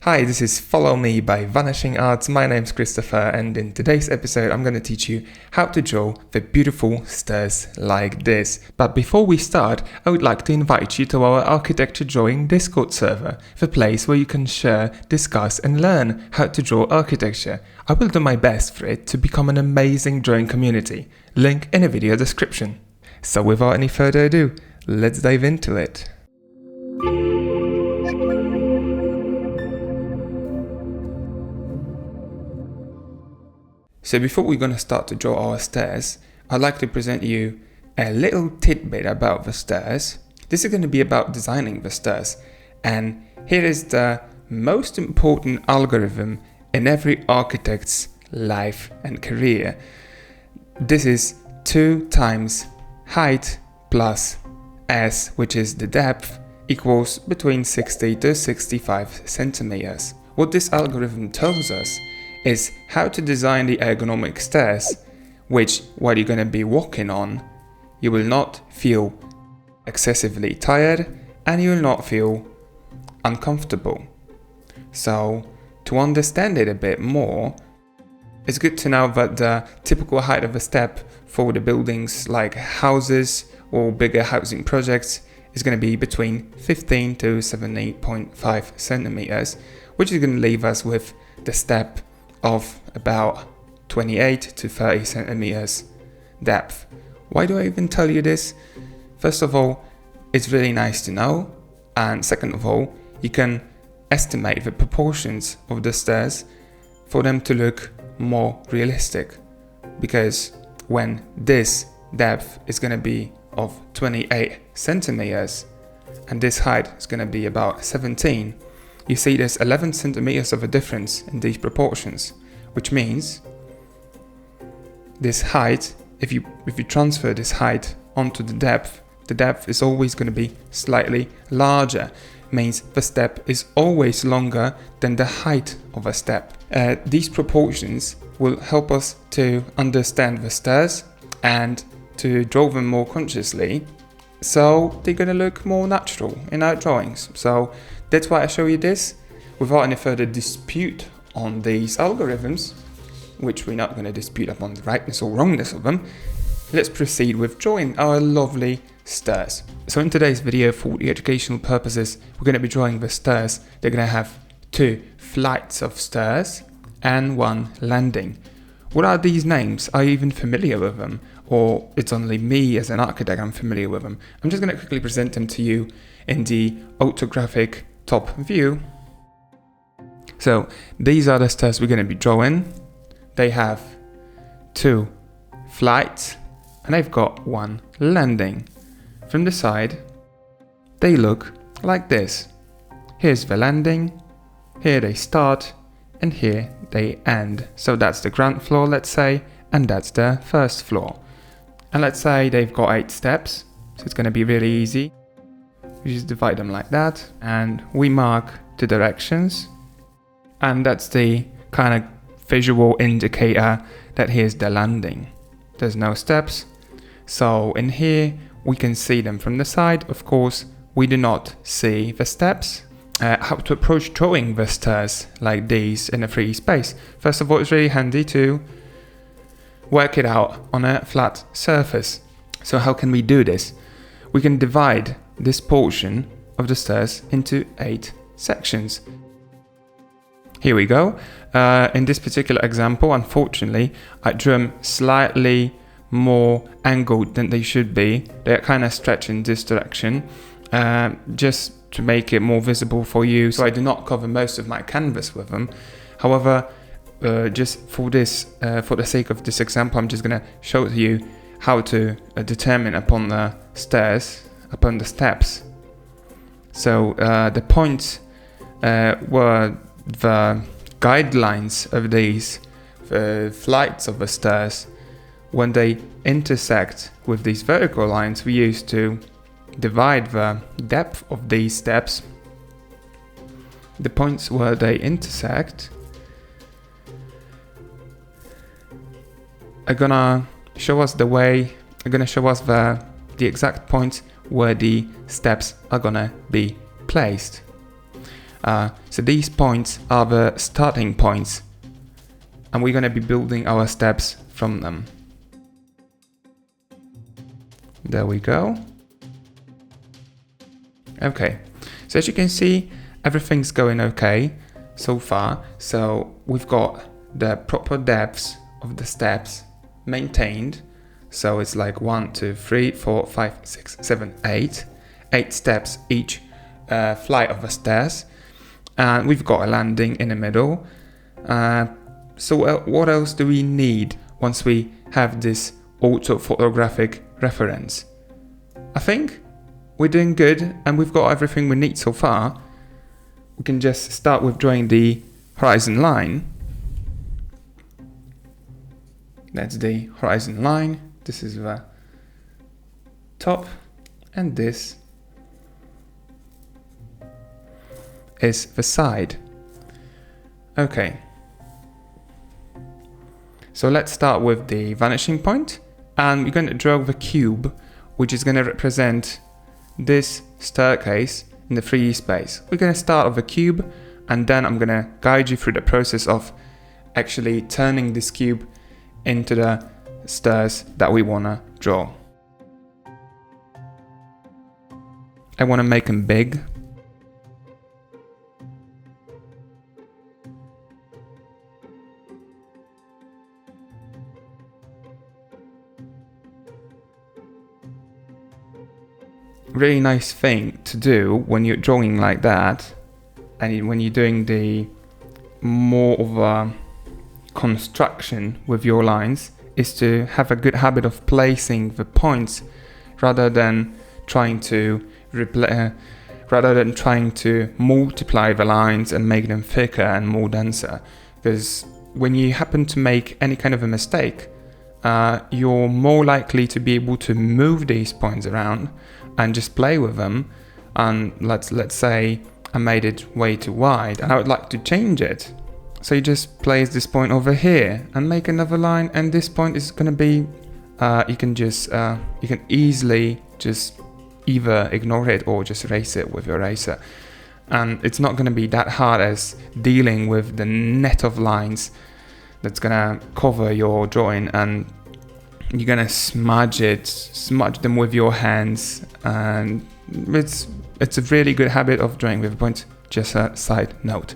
Hi, this is Follow Me by Vanishing Arts. My name's Christopher, and in today's episode I'm going to teach you how to draw the beautiful stairs like this. But before we start, I would like to invite you to our architecture drawing Discord server, the place where you can share, discuss and learn how to draw architecture. I will do my best for it to become an amazing drawing community. Link in the video description. So without any further ado, let's dive into it. So before we're going to start to draw our stairs, I'd like to present you a little tidbit about the stairs. This is going to be about designing the stairs, and here is the most important algorithm in every architect's life and career. This is 2 times height plus s, which is the depth, equals between 60 to 65 centimeters. What this algorithm tells us is how to design the ergonomic stairs, which while you're going to be walking on, you will not feel excessively tired and you will not feel uncomfortable. So to understand it a bit more, it's good to know that the typical height of a step for the buildings like houses or bigger housing projects is going to be between 15 to 17.5 centimeters, which is going to leave us with the step of about 28 to 30 centimeters depth. Why do I even tell you this? First of all, it's really nice to know, and second of all, you can estimate the proportions of the stairs for them to look more realistic, because when this depth is going to be of 28 centimeters and this height is going to be about 17, you see there's 11 centimeters of a difference in these proportions, which means this height, if you transfer this height onto the depth is always going to be slightly larger. Means the step is always longer than the height of a step. These proportions will help us to understand the stairs and to draw them more consciously, so they're going to look more natural in our drawings. So that's why I show you this. Without any further dispute on these algorithms, which we're not going to dispute upon the rightness or wrongness of them, let's proceed with drawing our lovely stairs. So in today's video, for the educational purposes, we're going to be drawing the stairs. They're going to have 2 flights of stairs and 1 landing. What are these names? Are you even familiar with them? Or it's only me as an architect I'm familiar with them? I'm just going to quickly present them to you in the orthographic top view. So these are the stairs we're going to be drawing. They have 2 flights and they've got 1 landing. From the side, they look like this. Here's the landing, here they start, and here they end. So that's the ground floor, let's say, and that's the first floor. And let's say they've got 8 steps, so it's going to be really easy. We just divide them like that, and we mark the directions. And that's the kind of visual indicator that here's the landing. There's no steps, so in here we can see them from the side. Of course, we do not see the steps. How to approach drawing the stairs like these in a free space. First of all, it's really handy to work it out on a flat surface. So how can we do this? We can divide this portion of the stairs into 8 sections. Here we go. In this particular example, unfortunately, I drew them slightly more angled than they should be. They're kind of stretched in this direction, just to make it more visible for you. So I do not cover most of my canvas with them. However, just for this, for the sake of this example, I'm just going to show you how to determine upon the stairs, upon the steps. So the points were the guidelines of these flights of the stairs. When they intersect with these vertical lines, we use to divide the depth of these steps. The points where they intersect are gonna show us the way, are gonna show us the exact points where the steps are gonna be placed. So these points are the starting points, and we're going to be building our steps from them. There we go. Okay, so as you can see, everything's going okay so far. So we've got the proper depths of the steps maintained. So it's like 1, 2, 3, 4, 5, 6, 7, 8. 8 steps each flight of the stairs. And we've got a landing in the middle. So what else do we need once we have this orthophotographic reference? I think we're doing good and we've got everything we need so far. We can just start with drawing the horizon line. That's the horizon line. This is the top, and this is the side. Okay. So let's start with the vanishing point, and we're going to draw the cube, which is going to represent this staircase in the 3D space. We're going to start with the cube, and then I'm going to guide you through the process of actually turning this cube into the stairs that we want to draw. I want to make them big. Really nice thing to do when you're drawing like that, and when you're doing the more of a construction with your lines, is to have a good habit of placing the points rather than trying to multiply the lines and make them thicker and more denser. Because when you happen to make any kind of a mistake, you're more likely to be able to move these points around and just play with them. And let's say I made it way too wide and I would like to change it. So you just place this point over here and make another line, and this point is going to be, you can easily just either ignore it or just erase it with your eraser. And it's not going to be that hard as dealing with the net of lines that's going to cover your drawing, and you're going to smudge them with your hands, and it's a really good habit of drawing with a point. Just a side note.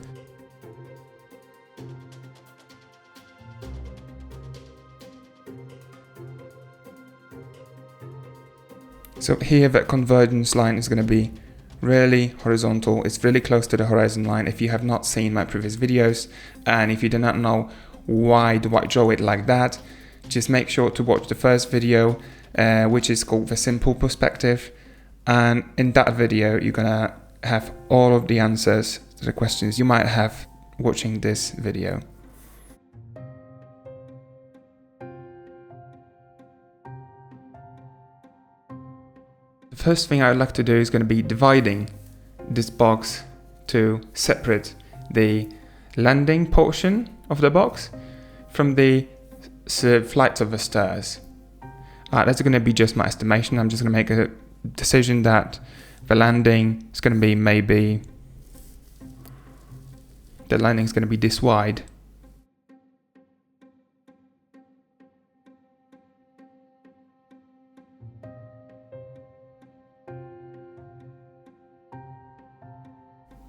So here the convergence line is going to be really horizontal. It's really close to the horizon line. If you have not seen my previous videos, and if you do not know why do I draw it like that, just make sure to watch the first video, which is called the simple perspective. And in that video, you're going to have all of the answers to the questions you might have watching this video. The first thing I would like to do is going to be dividing this box to separate the landing portion of the box from the flights of the stairs. That's going to be just my estimation. I'm just going to make a decision that the landing is going to be this wide.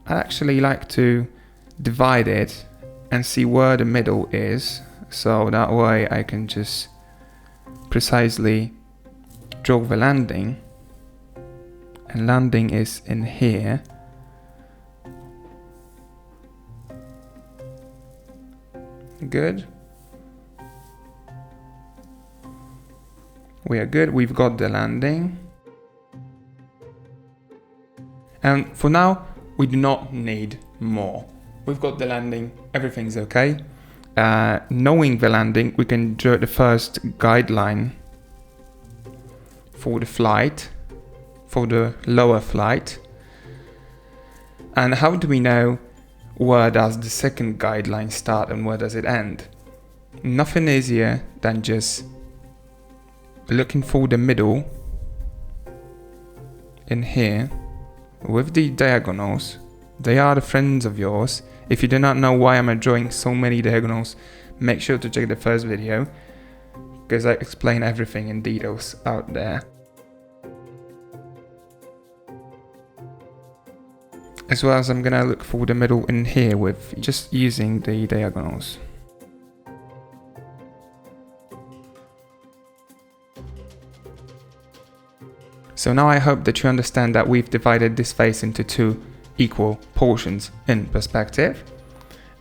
I actually like to divide it and see where the middle is, so that way I can just precisely draw the landing, and landing is in here. Good. We are good, we've got the landing. And for now, we do not need more. We've got the landing, everything's okay. Knowing the landing, we can draw the first guideline for the flight, for the lower flight. And how do we know where does the second guideline start and where does it end? Nothing easier than just looking for the middle in here with the diagonals They are the friends of yours. If you do not know why I'm drawing so many diagonals, make sure to check the first video, because I explain everything in details out there. As well as I'm gonna look for the middle in here with just using the diagonals. So now I hope that you understand that we've divided this face into two equal portions in perspective.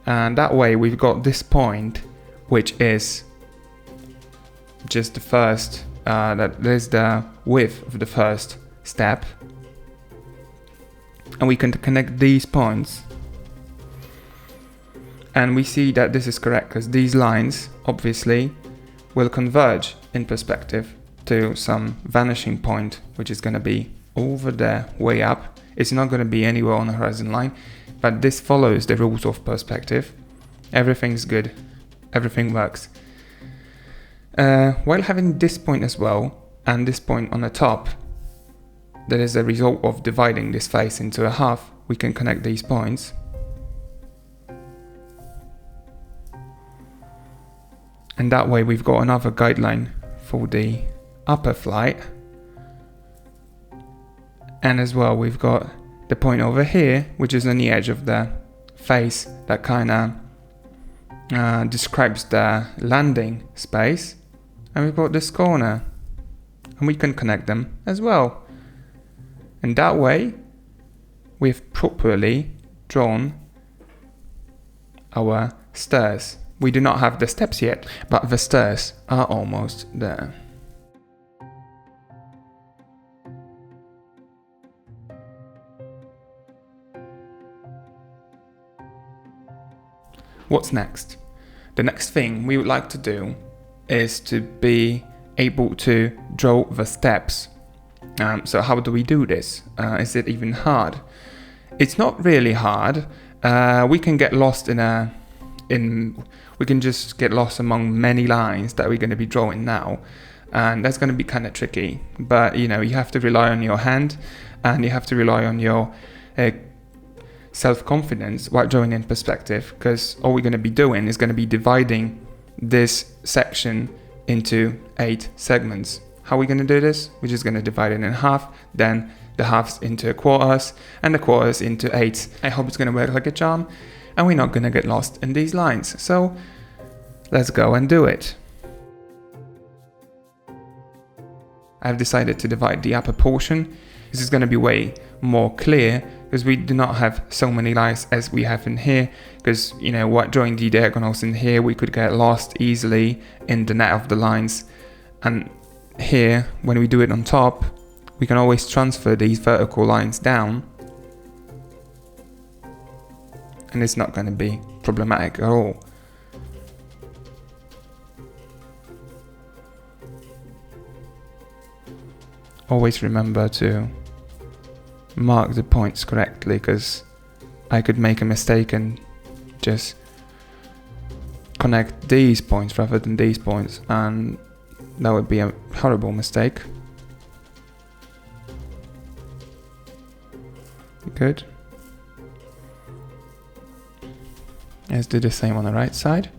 And that way we've got this point, which is just the first, that is the width of the first step. And we can connect these points. And we see that this is correct because these lines obviously will converge in perspective to some vanishing point, which is going to be over there, way up. It's not going to be anywhere on the horizon line, but this follows the rules of perspective. Everything's good, everything works. While having this point as well, and this point on the top, that is a result of dividing this face into a half, we can connect these points. And that way we've got another guideline for the upper flight. And as well we've got the point over here, which is on the edge of the face that kind of describes the landing space. And we've got this corner, and we can connect them as well. And that way we've properly drawn our stairs. We do not have the steps yet, but the stairs are almost there. What's next? The next thing we would like to do is to be able to draw the steps. So how do we do this? Is it even hard? It's not really hard. We can get lost we can just get lost among many lines that we're going to be drawing now, and that's going to be kind of tricky. But you know, you have to rely on your hand, and you have to rely on your self-confidence while drawing in perspective, because all we're going to be doing is going to be dividing this section into 8 segments. How are we going to do this? We're just going to divide it in half, then the halves into quarters, and the quarters into 8. I hope it's going to work like a charm, and we're not going to get lost in these lines. So let's go and do it. I've decided to divide the upper portion. This is going to be way more clear because we do not have so many lines as we have in here, because you know what, drawing the diagonals in here we could get lost easily in the net of the lines, and here when we do it on top we can always transfer these vertical lines down and it's not going to be problematic at all. Always remember to mark the points correctly, because I could make a mistake and just connect these points rather than these points, and that would be a horrible mistake. Good. Let's do the same on the right side.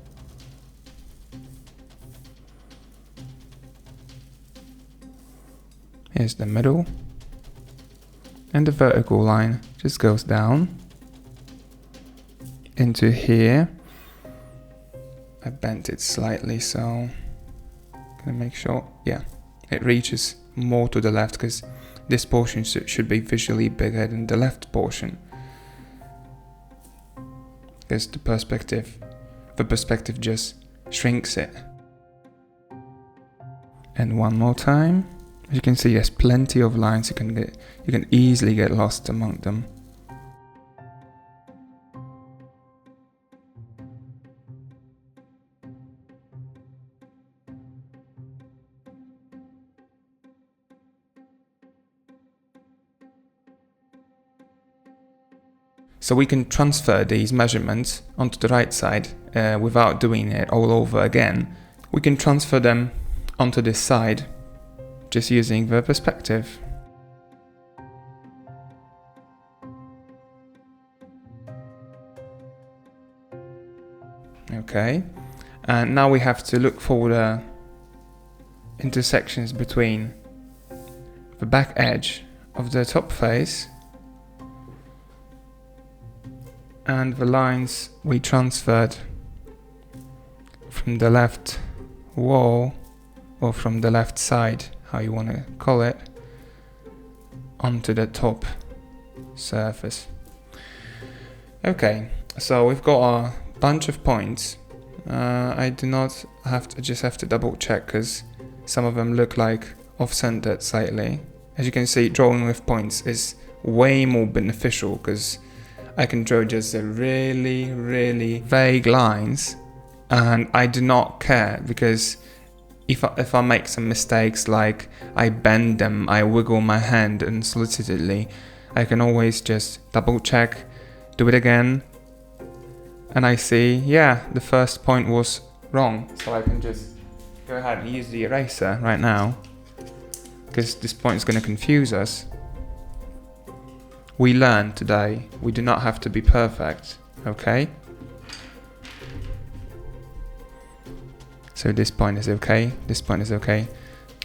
Here's the middle. And the vertical line just goes down into here. I bent it slightly, so gonna make sure, yeah, it reaches more to the left, because this portion should be visually bigger than the left portion, because the perspective just shrinks it. And one more time. As you can see, there's plenty of lines you can easily get lost among them. So we can transfer these measurements onto the right side without doing it all over again. We can transfer them onto this side just using the perspective. Okay, and now we have to look for the intersections between the back edge of the top face and the lines we transferred from the left wall, or from the left side, how you want to call it, onto the top surface. Okay, so we've got a bunch of points. I do not have to, just have to double check because some of them look like off-centered slightly. As you can see, drawing with points is way more beneficial because I can draw just the really vague lines, and I do not care because if I make some mistakes, like I bend them, I wiggle my hand unsolicitedly, I can always just double check, do it again, and I see, yeah, the first point was wrong. So I can just go ahead and use the eraser right now, because this point is going to confuse us. We learned today, we do not have to be perfect, okay? So this point is okay, this point is okay.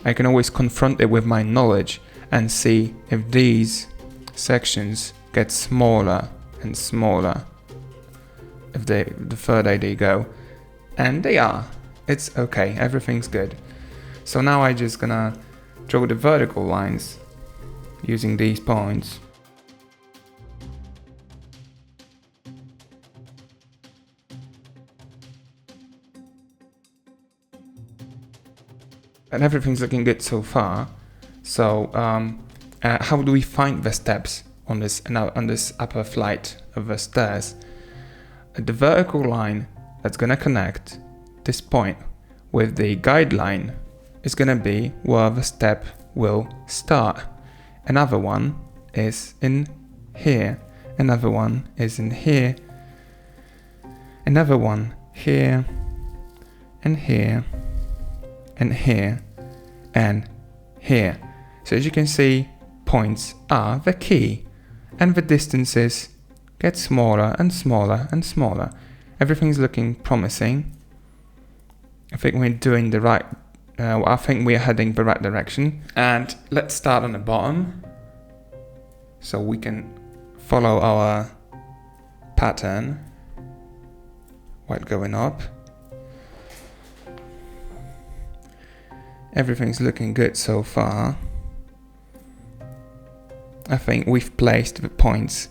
I can always confront it with my knowledge and see if these sections get smaller and smaller if the further they go. And they are. It's okay, everything's good. So now I'm just gonna draw the vertical lines using these points. And everything's looking good so far. So how do we find the steps on this upper flight of the stairs? The vertical line that's going to connect this point with the guideline is going to be where the step will start. Another one is in here. Another one is in here. Another one here and here and here and here. So as you can see, points are the key, and the distances get smaller and smaller and smaller. Everything's looking promising. I think we're doing the right, I think we're heading the right direction. And let's start on the bottom so we can follow our pattern while going up. Everything's looking good so far. I think we've placed the points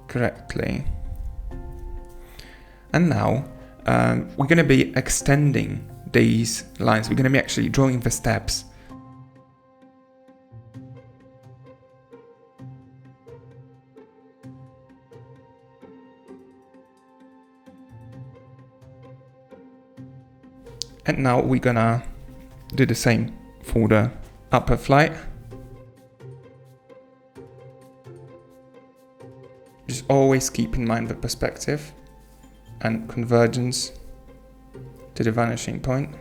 correctly. And now we're going to be extending these lines. We're going to be actually drawing the steps. And now we're gonna do the same for the upper flight. Just always keep in mind the perspective and convergence to the vanishing point.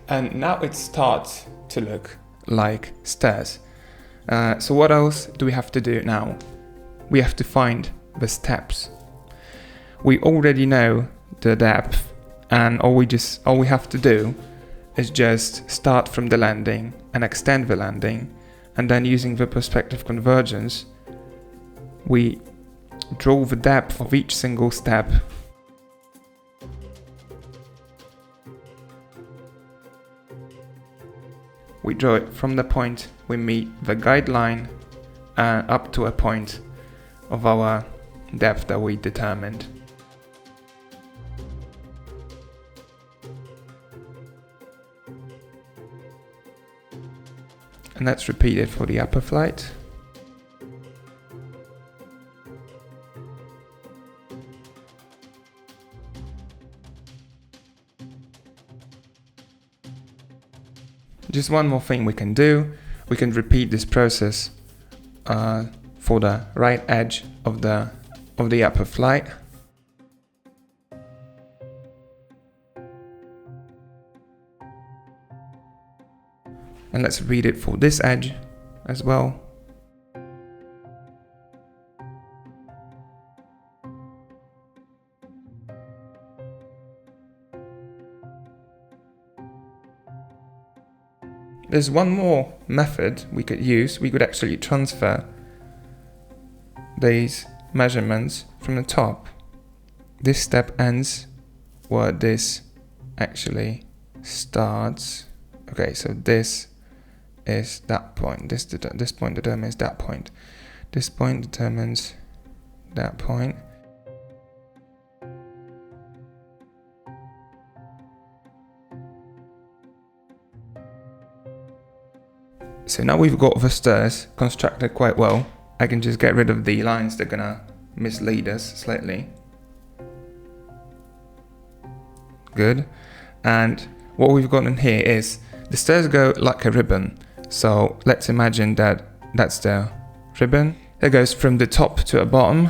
And now it starts to look like stairs. So what else do we have to do now? We have to find the steps. We already know the depth, and all we have to do is just start from the landing and extend the landing, and then using the perspective convergence, we draw the depth of each single step. We draw it from the point we meet the guideline up to a point of our depth that we determined. And let's repeat it for the upper flight. Just one more thing we can do. We can repeat this process for the right edge of the upper flight. And let's read it for this edge as well. There's one more method we could use. We could actually transfer these measurements from the top. This step ends where this actually starts. Okay, so this is that point. This point determines that point. This point determines that point. So now we've got the stairs constructed quite well. I can just get rid of the lines that are gonna mislead us slightly. Good. And what we've got in here is the stairs go like a ribbon. So let's imagine that that's the ribbon. It goes from the top to the bottom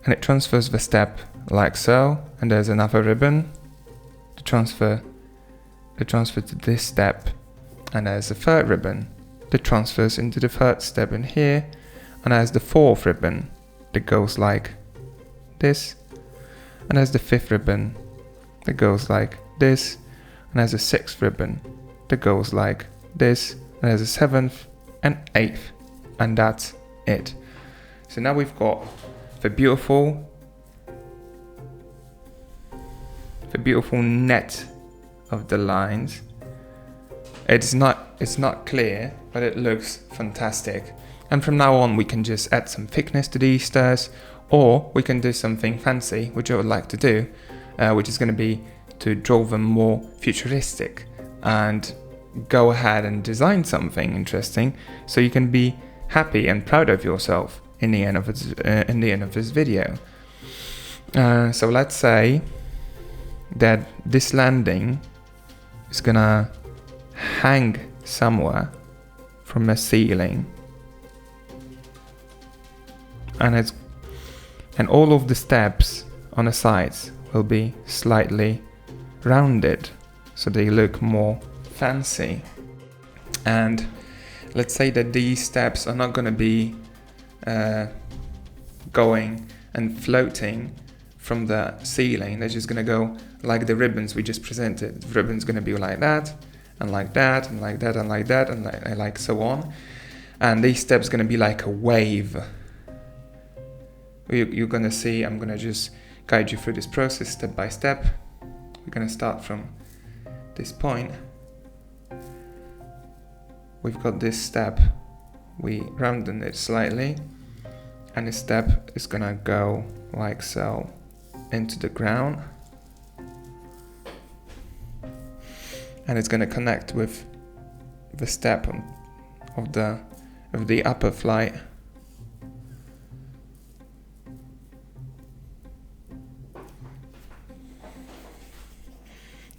and it transfers the step like so. And there's another ribbon to transfer to this step. And there's a third ribbon that transfers into the third step in here. And there's the fourth ribbon that goes like this. And there's the fifth ribbon that goes like this. And there's a sixth ribbon that goes like this. And there's a seventh and eighth. And that's it. So now we've got the beautiful net of the lines. It's not clear, but it looks fantastic. And from now on we can just add some thickness to these stairs, or we can do something fancy, which I would like to do, which is going to be to draw them more futuristic and go ahead and design something interesting so you can be happy and proud of yourself in the end of this video. So let's say that this landing is gonna hang somewhere from a ceiling, and all of the steps on the sides will be slightly rounded so they look more fancy. And let's say that these steps are not going to be going and floating from the ceiling. They're just going to go like the ribbons we just presented. The ribbon's going to be like that, and like that, and like that, and like that, and like so on. And these steps are going to be like a wave. You're going to see, I'm going to just guide you through this process step by step. We're going to start from this point. We've got this step, we rounded it slightly, and this step is going to go like so into the ground. And it's going to connect with the step of the upper flight.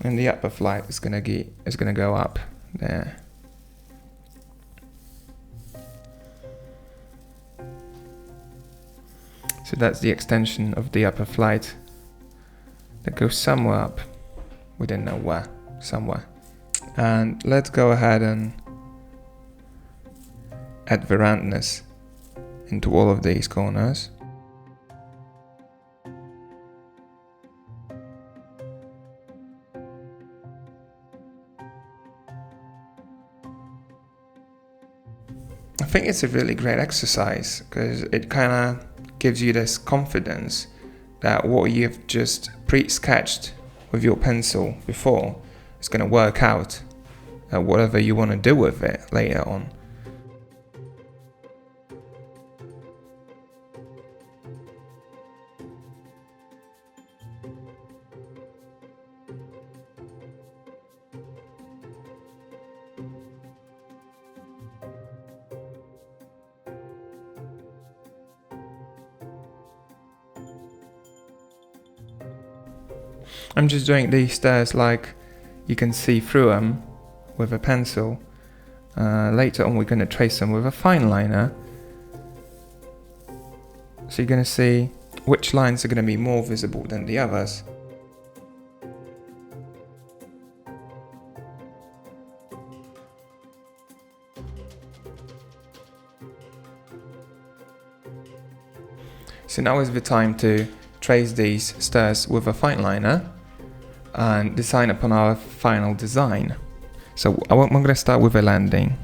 And the upper flight is going to go up there. So that's the extension of the upper flight that goes somewhere up. We don't know where, somewhere. And let's go ahead and add the roundness into all of these corners. I think it's a really great exercise because it kind of gives you this confidence that what you've just pre-sketched with your pencil before is going to work out whatever you want to do with it later on. I'm just doing these stairs like you can see through them with a pencil. Later on we're going to trace them with a fine liner. So you're going to see which lines are going to be more visible than the others. So now is the time to trace these stairs with a fine liner and decide upon our final design. So I'm going to start with a landing.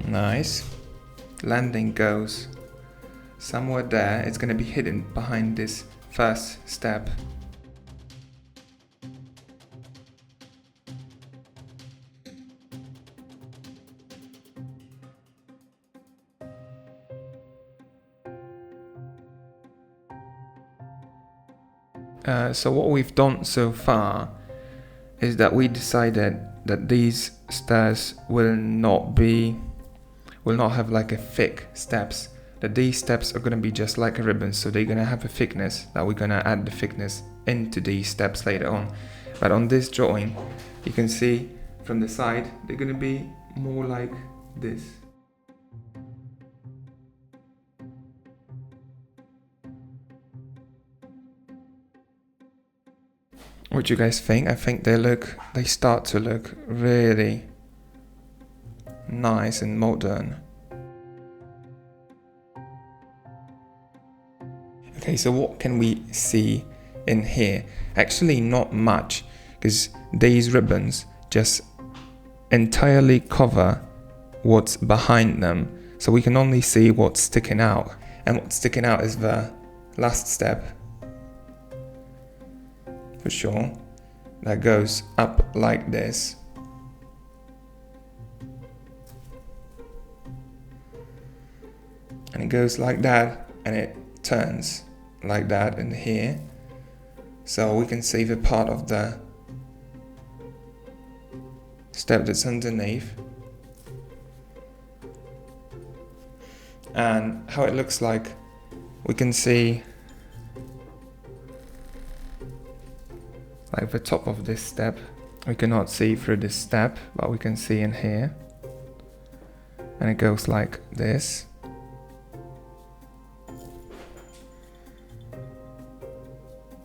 Nice. Landing goes somewhere there. It's going to be hidden behind this first step. So what we've done so far is that we decided that these stairs will not have like a thick steps, that these steps are going to be just like a ribbon, so they're going to have a thickness, that we're going to add the thickness into these steps later on. But on this drawing you can see from the side they're going to be more like this. What do you guys think? I think they start to look really nice and modern. Okay, so what can we see in here? Actually not much, because these ribbons just entirely cover what's behind them. So we can only see what's sticking out. And what's sticking out is the last step. For sure, that goes up like this. And it goes like that, and it turns like that in here. So we can see the part of the step that's underneath. And how it looks like, we can see like the top of this step. We cannot see through this step, but we can see in here. And it goes like this.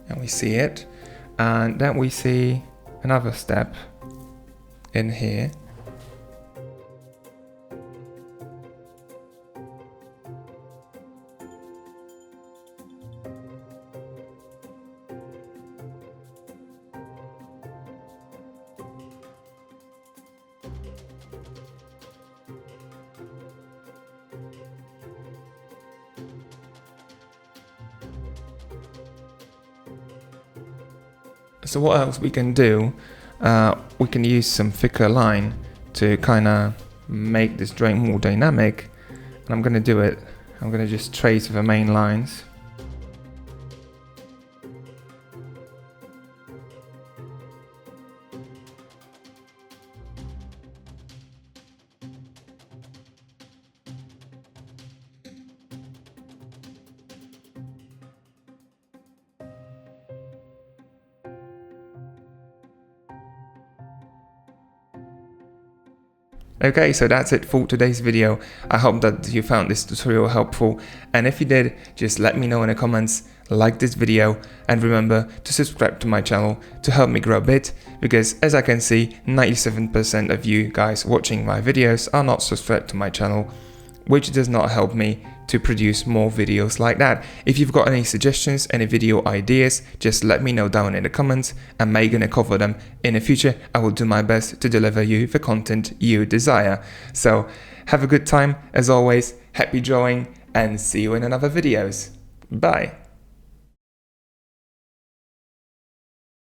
And we see it. And then we see another step in here. So what else we can do, we can use some thicker line to kind of make this drawing more dynamic. And I'm going to do it, I'm going to just trace the main lines. Okay, so that's it for today's video. I hope that you found this tutorial helpful, and if you did, just let me know in the comments, like this video, and remember to subscribe to my channel to help me grow a bit, because as I can see, 97% of you guys watching my videos are not subscribed to my channel, which does not help me to produce more videos like that. If you've got any suggestions, any video ideas, just let me know down in the comments. I'm gonna cover them in the future. I will do my best to deliver you the content you desire. So have a good time as always, happy drawing, and see you in another videos. Bye.